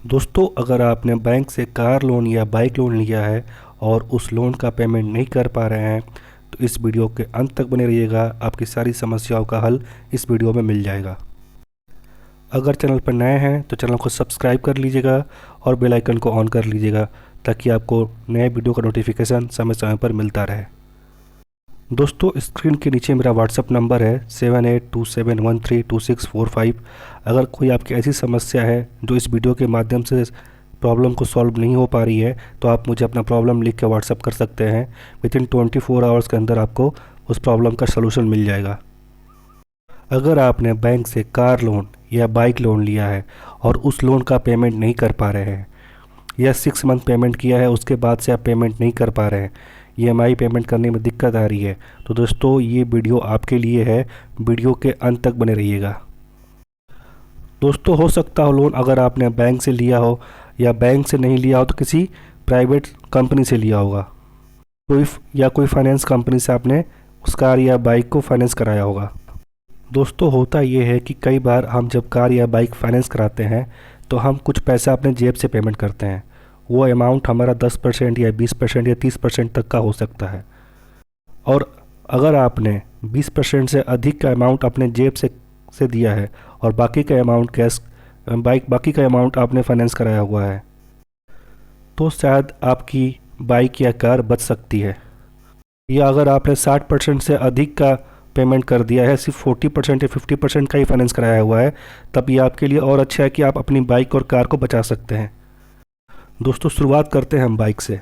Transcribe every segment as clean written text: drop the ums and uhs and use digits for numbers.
दोस्तों, अगर आपने बैंक से कार लोन या बाइक लोन लिया है और उस लोन का पेमेंट नहीं कर पा रहे हैं तो इस वीडियो के अंत तक बने रहिएगा। आपकी सारी समस्याओं का हल इस वीडियो में मिल जाएगा। अगर चैनल पर नए हैं तो चैनल को सब्सक्राइब कर लीजिएगा और बेल आइकन को ऑन कर लीजिएगा ताकि आपको नए वीडियो का नोटिफिकेशन समय समय पर मिलता रहे। दोस्तों, स्क्रीन के नीचे मेरा व्हाट्सअप नंबर है 7827132645। अगर कोई आपकी ऐसी समस्या है जो इस वीडियो के माध्यम से प्रॉब्लम को सॉल्व नहीं हो पा रही है तो आप मुझे अपना प्रॉब्लम लिख के व्हाट्सअप कर सकते हैं। विदिन 24 आवर्स के अंदर आपको उस प्रॉब्लम का सलूशन मिल जाएगा। अगर आपने बैंक से कार लोन या बाइक लोन लिया है और उस लोन का पेमेंट नहीं कर पा रहे हैं या 6 मंथ पेमेंट किया है उसके बाद से आप पेमेंट नहीं कर पा रहे हैं, EMI पेमेंट करने में दिक्कत आ रही है, तो दोस्तों ये वीडियो आपके लिए है। वीडियो के अंत तक बने रहिएगा। दोस्तों, हो सकता हो लोन अगर आपने बैंक से लिया हो या बैंक से नहीं लिया हो तो किसी प्राइवेट कंपनी से लिया होगा, कोई फाइनेंस कंपनी से आपने उस कार या बाइक को फाइनेंस कराया होगा। दोस्तों, होता ये है कि कई बार हम जब कार या बाइक फाइनेंस कराते हैं तो हम कुछ पैसा अपने जेब से पेमेंट करते हैं। वो अमाउंट हमारा 10% या 20% या 30% तक का हो सकता है। और अगर आपने 20% से अधिक का अमाउंट अपने जेब से दिया है और बाकी का अमाउंट बाकी का अमाउंट आपने फाइनेंस कराया हुआ है तो शायद आपकी बाइक या कार बच सकती है। या अगर आपने 60% से अधिक का पेमेंट कर दिया है, सिर्फ 40% या 50% का ही फाइनेंस कराया हुआ है, तब ये आपके लिए और अच्छा है कि आप अपनी बाइक और कार को बचा सकते हैं। दोस्तों, शुरुआत करते हैं हम बाइक से।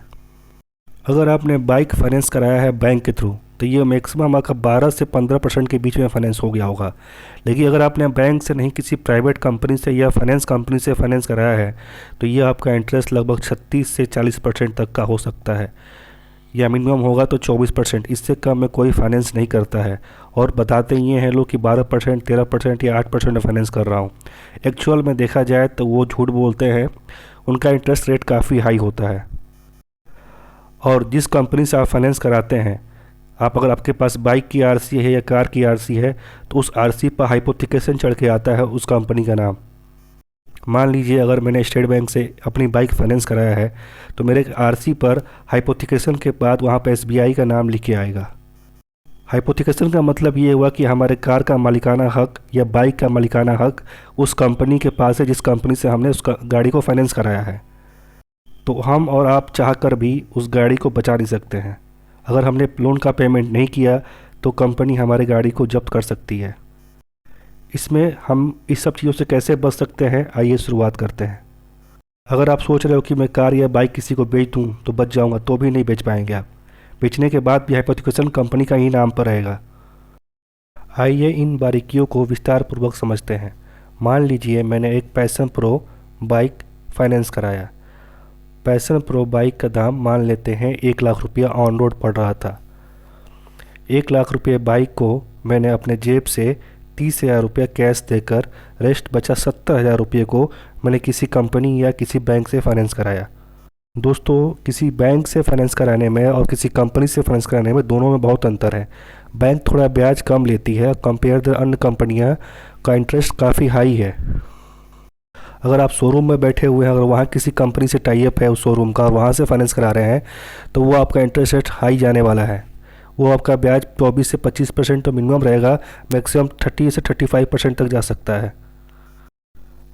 अगर आपने बाइक फाइनेंस कराया है बैंक के थ्रू तो ये मैक्सिमम आपका 12 से 15% के बीच में फाइनेंस हो गया होगा। लेकिन अगर आपने बैंक से नहीं किसी प्राइवेट कंपनी से या फाइनेंस कंपनी से फाइनेंस कराया है तो ये आपका इंटरेस्ट लगभग 36 से 40% तक का हो सकता है, या मिनिमम होगा तो 24%। इससे कम में कोई फाइनेंस नहीं करता है। और बताते ये हैं लोग कि 12%, 13% या 8% में फाइनेंस कर रहा हूँ। एक्चुअल में देखा जाए तो वो झूठ बोलते हैं, उनका इंटरेस्ट रेट काफ़ी हाई होता है। और जिस कंपनी से आप फाइनेंस कराते हैं, अगर आपके पास बाइक की आरसी है या कार की आरसी है तो उस आरसी पर हाइपोथिकेशन चढ़ के आता है उस कंपनी का नाम। मान लीजिए अगर मैंने स्टेट बैंक से अपनी बाइक फाइनेंस कराया है तो मेरे आरसी पर हाइपोथिकेशन के बाद वहाँ पर SBI का नाम लिख के आएगा। हाइपोथिकेशन का मतलब ये हुआ कि हमारे कार का मालिकाना हक या बाइक का मालिकाना हक उस कंपनी के पास है जिस कंपनी से हमने उस गाड़ी को फाइनेंस कराया है। तो हम और आप चाहकर भी उस गाड़ी को बचा नहीं सकते हैं। अगर हमने लोन का पेमेंट नहीं किया तो कंपनी हमारी गाड़ी को जब्त कर सकती है। इसमें हम इस सब चीज़ों से कैसे बच सकते हैं, आइए शुरुआत करते हैं। अगर आप सोच रहे हो कि मैं कार या बाइक किसी को बेच दूँ तो बच जाऊँगा, तो भी नहीं बेच पाएंगे आप। बेचने के बाद भी हाइपोथिकेशन कंपनी का ही नाम पर रहेगा। आइए इन बारीकियों को विस्तार पूर्वक समझते हैं। मान लीजिए मैंने एक पैशन प्रो बाइक फाइनेंस कराया। पैशन प्रो बाइक का दाम मान लेते हैं 1 लाख रुपया ऑन रोड पड़ रहा था। 1 लाख रुपये बाइक को मैंने अपने जेब से 30,000 रुपया कैश देकर रेस्ट बचा 70,000 रुपये को मैंने किसी कंपनी या किसी बैंक से फाइनेंस कराया। दोस्तों, किसी बैंक से फाइनेंस कराने में और किसी कंपनी से फाइनेंस कराने में दोनों में बहुत अंतर है। बैंक थोड़ा ब्याज कम लेती है, कंपेयर द अन्य कंपनियां का इंटरेस्ट काफ़ी हाई है। अगर आप शोरूम में बैठे हुए हैं, अगर वहाँ किसी कंपनी से टाई अप है उस शोरूम का और वहाँ से फाइनेंस करा रहे हैं तो वो आपका इंटरेस्ट रेट हाई जाने वाला है। वो आपका ब्याज 24 से 25% तो मिनिमम रहेगा, मैक्सिमम 30 से 35% तक जा सकता है।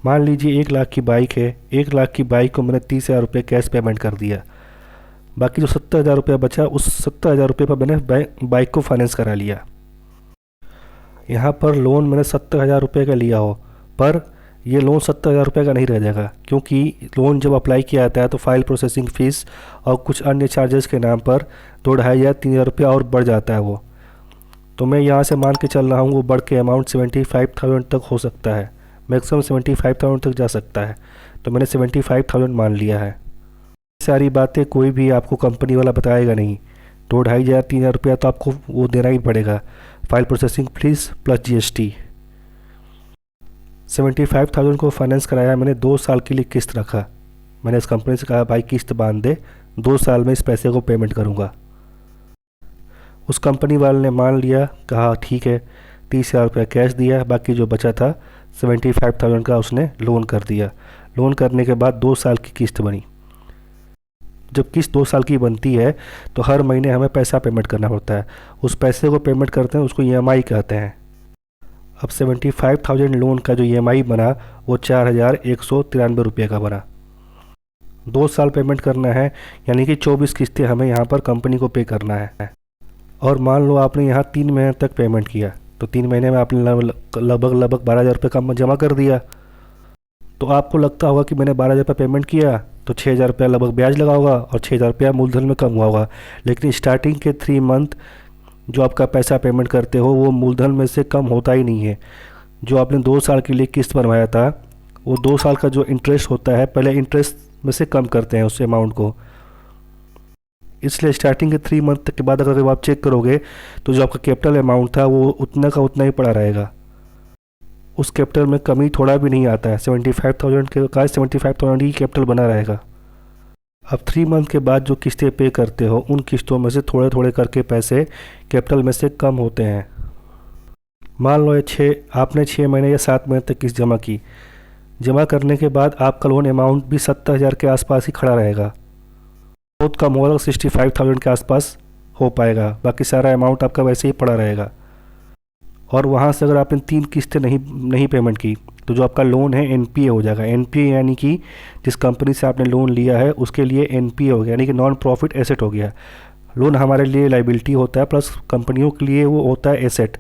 मान लीजिए 1 लाख की बाइक है। 1 लाख की बाइक को मैंने 30,000 रुपये कैश पेमेंट कर दिया। बाकी जो 70,000 रुपये बचा उस 70,000 रुपये पर मैंने बाइक को फाइनेंस करा लिया। यहाँ पर लोन मैंने 70,000 रुपये का लिया हो, पर ये लोन 70,000 रुपये का नहीं रह जाएगा, क्योंकि लोन जब अप्लाई किया जाता है तो फाइल प्रोसेसिंग फ़ीस और कुछ अन्य चार्जेस के नाम पर 2,500 या 3,000 रुपया और बढ़ जाता है वो। तो मैं यहाँ से मान के चल रहा हूँ वो बढ़ के अमाउंट 75,000 तक हो सकता है, मैक्सिमम 75,000 तक जा सकता है। तो मैंने 75,000 मान लिया है। सारी बातें कोई भी आपको कंपनी वाला बताएगा नहीं। 2,500 3,000 रुपया तो आपको वो देना ही पड़ेगा, file processing fees plus GST। 75,000 को फाइनेंस कराया मैंने, 2 साल के लिए किस्त रखा। मैंने इस कंपनी से कहा भाई किस्त बांध दे, 2 साल में इस पैसे को पेमेंट करूँगा। उस कंपनी वाले ने मान लिया, कहा ठीक है, 30,000 रुपया कैश दिया, बाकी जो बचा था 75,000 का उसने लोन कर दिया। लोन करने के बाद 2 साल की किस्त बनी। जब किस्त 2 साल की बनती है तो हर महीने हमें पैसा पेमेंट करना पड़ता है। उस पैसे को पेमेंट करते हैं, उसको ईएमआई कहते हैं। अब 75,000 लोन का जो ईएमआई बना वो 4,193 रुपये का बना। 2 साल पेमेंट करना है, यानी कि 24 किस्तें हमें यहाँ पर कंपनी को पे करना है। और मान लो आपने यहाँ 3 महीने तक पेमेंट किया, तो 3 महीने में आपने लगभग 12,000 रुपये का जमा कर दिया। तो आपको लगता होगा कि मैंने 12,000 रुपये पेमेंट किया तो 6,000 रुपया लगभग ब्याज लगा होगा और 6,000 रुपया मूलधन में कम हुआ होगा। लेकिन स्टार्टिंग के 3 मंथ जो आपका पैसा पेमेंट करते हो वो मूलधन में से कम होता ही नहीं है। जो आपने 2 साल के लिए किस्त बनवाया था वो 2 साल का जो इंटरेस्ट होता है पहले इंटरेस्ट में से कम करते हैं उस अमाउंट को। इसलिए स्टार्टिंग के 3 मंथ तक के बाद अगर आप चेक करोगे तो जो आपका कैपिटल अमाउंट था वो उतना का उतना ही पड़ा रहेगा। उस कैपिटल में कमी थोड़ा भी नहीं आता है। 75,000 के का 75,000 ही कैपिटल बना रहेगा। अब 3 मंथ के बाद जो किस्तें पे करते हो उन किस्तों में से थोड़े थोड़े करके पैसे कैपिटल में से कम होते हैं। मान लो आपने 6 महीने या 7 महीने तक किस्त जमा की। जमा करने के बाद आपका लोन अमाउंट भी 70,000 के आसपास ही खड़ा रहेगा। बहुत कम होगा, 65,000 के आसपास हो पाएगा। बाकी सारा अमाउंट आपका वैसे ही पड़ा रहेगा। और वहाँ से अगर आपने 3 किस्तें नहीं पेमेंट की तो जो आपका लोन है एनपीए हो जाएगा। एनपीए यानी कि जिस कंपनी से आपने लोन लिया है उसके लिए एनपीए हो गया, यानी कि नॉन प्रॉफिट एसेट हो गया। लोन हमारे लिए लाइबिलिटी होता है, प्लस कंपनियों के लिए वो होता है एसेट,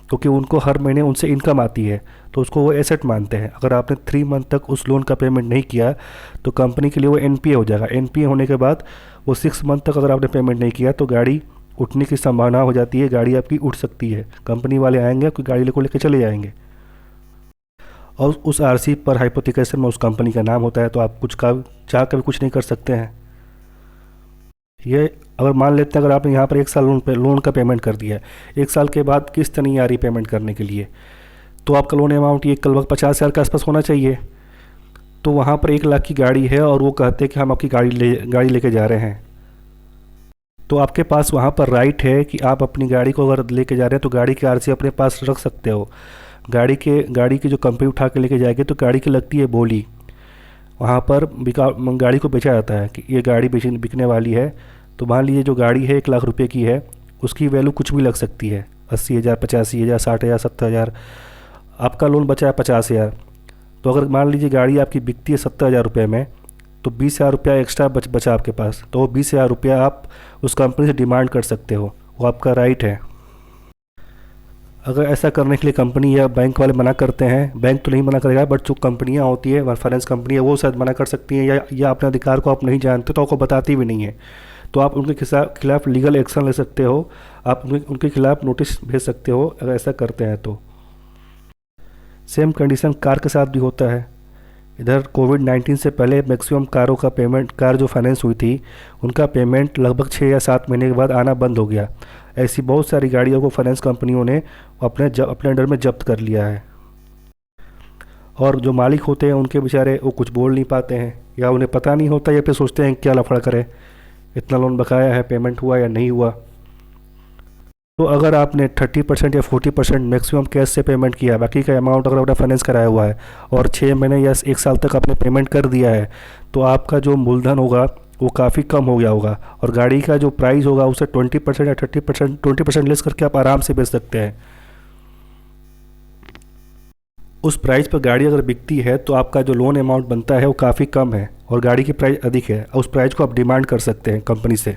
क्योंकि उनको हर महीने उनसे इनकम आती है तो उसको वो एसेट मानते हैं। अगर आपने 3 मंथ तक उस लोन का पेमेंट नहीं किया तो कंपनी के लिए वो एनपीए हो जाएगा। एनपीए होने के बाद वो 6 मंथ तक अगर आपने पेमेंट नहीं किया तो गाड़ी उठने की संभावना हो जाती है, गाड़ी आपकी उठ सकती है। कंपनी वाले आएंगे, आपकी गाड़ी को लेकर चले जाएंगे। और उस आरसी पर हाइपोथिकेशन में उस कंपनी का नाम होता है, तो आप चाह कर भी कुछ नहीं कर सकते हैं। ये अगर मान लेते हैं अगर आपने यहाँ पर 1 साल लोन का पेमेंट कर दिया है, 1 साल के बाद किस्त नहीं आ रही पेमेंट करने के लिए, तो आपका लोन अमाउंट ये लगभग 50,000 के आसपास होना चाहिए। तो वहाँ पर 1 लाख की गाड़ी है और वो कहते हैं कि हम आपकी गाड़ी लेके जा रहे हैं, तो आपके पास वहाँ पर राइट है कि आप अपनी गाड़ी को अगर लेके जा रहे हैं तो गाड़ी की आरसी अपने पास रख सकते हो। गाड़ी की जो कंपनी उठा के लेके जाएगी तो गाड़ी की लगती है बोली। वहाँ पर गाड़ी को बेचा जाता है कि ये गाड़ी बिकने वाली है। तो मान लीजिए जो गाड़ी है 1 लाख रुपए की है, उसकी वैल्यू कुछ भी लग सकती है, 80,000, 85,000, 60,000, 70,000। आपका लोन बचा है 50,000, तो अगर मान लीजिए गाड़ी आपकी बिकती है 70,000 रुपये में, तो 20,000 रुपया एक्स्ट्रा बचा आपके पास, तो वो 20,000 रुपया आप उस कंपनी से डिमांड कर सकते हो, वो आपका राइट है। अगर ऐसा करने के लिए कंपनी या बैंक वाले मना करते हैं, बैंक तो नहीं मना करेगा, बट जो कंपनियां होती है फाइनेंस कंपनी है वो शायद मना कर सकती हैं, या अपने अधिकार को आप नहीं जानते तो आपको बताती भी नहीं है, तो आप उनके खिलाफ लीगल एक्शन ले सकते हो। आप उनके खिलाफ नोटिस भेज सकते हो अगर ऐसा करते हैं तो। सेम कंडीशन कार के साथ भी होता है। इधर कोविड-19 से पहले मैक्सिमम कार जो फाइनेंस हुई थी उनका पेमेंट लगभग 6 या 7 महीने के बाद आना बंद हो गया। ऐसी बहुत सारी गाड़ियों को फाइनेंस कंपनियों ने अपने अंडर में जब्त कर लिया है। और जो मालिक होते हैं उनके बेचारे वो कुछ बोल नहीं पाते हैं, या उन्हें पता नहीं होता, या फिर सोचते हैं क्या लफड़ा करे, इतना लोन बकाया है, पेमेंट हुआ या नहीं हुआ। तो अगर आपने 30% या 40% मैक्सिमम कैश से पेमेंट किया, बाकी का अमाउंट अगर आपने फाइनेंस कराया हुआ है और 6 महीने या 1 साल तक आपने पेमेंट कर दिया है, तो आपका जो मूलधन होगा वो काफ़ी कम हो गया होगा, और गाड़ी का जो प्राइस होगा उसे 20% या 20% लेस करके आप आराम से बेच सकते हैं। उस प्राइस पर गाड़ी अगर बिकती है तो आपका जो लोन अमाउंट बनता है वो काफ़ी कम है और गाड़ी की प्राइस अधिक है। उस प्राइस को आप डिमांड कर सकते हैं कंपनी से।